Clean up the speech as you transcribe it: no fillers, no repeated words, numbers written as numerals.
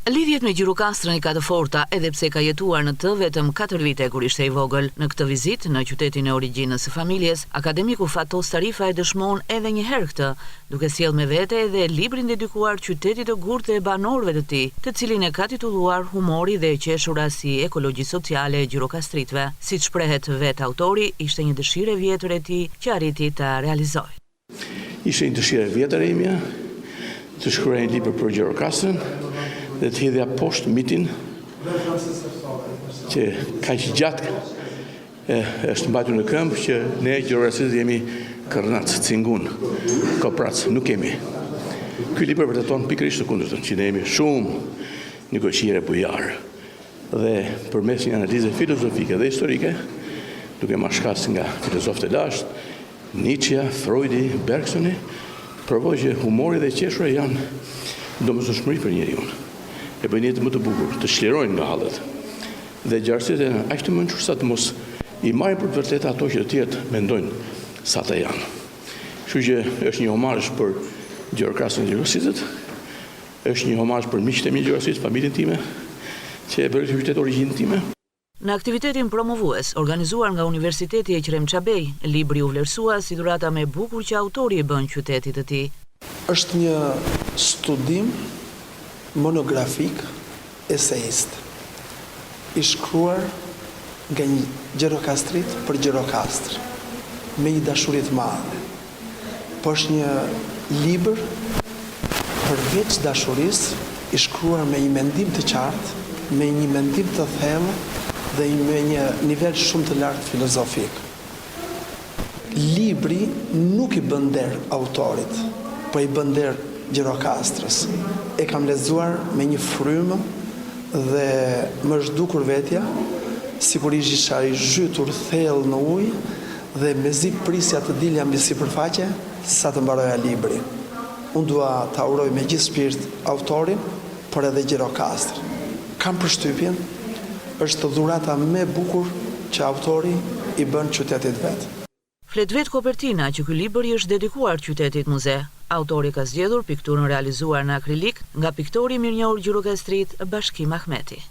Lidhjet me Gjirokastrën i ka të forta, edhe pse ka jetuar në të vetëm 4 vite kur ishte i vogël. Në këtë vizitë në qytetin e origjinës së familjes, akademiku Fatos Tarifa e dëshmon edhe një herë këtë, duke sjellë me vete edhe librin dedikuar qytetit të gurtë dhe banorëve të tij, të cilin e ka titulluar Humori dhe qeshura si ekologjia sociale e gjirokastritëve. Siç shprehet vetë autori, ishte një dëshirë e vjetër e tij që arriti ta realizojë. Ishte një dëshirë e vjetër e imja të shkruaj një libër për Gjirokastrën dhe të hedhja poshtë mitin që kaq gjatë është mbajtur në këmbë që ne Gjirokastrisë jemi kërnac, cingun, koprac, nuk kemi. Ky libër vërteton pikërisht të kundërtën, që ne jemi shumë negociere bujarë dhe përmes një analize filozofike dhe historike, duke marrë shkas nga filozofët e lashtë, Nietzsche, Freudi, Bergsoni, provoj që humori dhe qeshura janë domosdoshmëri për njeriu. E bëjnë jetë më të bukur, të shlirojnë nga hallet. Dhe gjarësitë e aq të mençur sa të mos i marrin për të vërtetë ato që të tjerët mendojnë sa ata janë. Kështu që është një homazh për Gjirokastrën e Gjirokastrisë, është një homazh për miqtë e mi Gjirokastrisë, familjen time, që e bëri këtë qytet origjinën time. Në aktivitetin promovues, organizuar nga Universiteti e Qrem Çabej, libri u vlerësua si dhurata më e bukur që autori i bën qytetit të tij. Është një studim monografik eseist, i shkruar nga një gjirokastrit për Gjirokastër, me një dashuri të madhe. Po është një libër përveç dashurisë, i shkruar me një mendim të qartë, me një mendim të thellë dhe me një nivel shumë të lartë filozofik. Libri nuk i bën der autorit, po i bën der Gjirokastrës. E kam lexuar me një frymë dhe më është dukur vetja, sikur isha i zhytur thellë në ujë dhe mezi prisja të dilja mbi sipërfaqe sa të mbaroja libri. Unë dua ta uroj me gjithë shpirt autorin, por edhe Gjirokastrën. Kam përshtypjen, është dhurata më e bukur që autori i bën qytetit vet. Flet vet kopertina që ky libër i është dedikuar qytetit muze. Autori ka zgjedhur pikturën realizuar në akrilik nga piktori mirënjohur gjirokastrit Bashkim Ahmeti.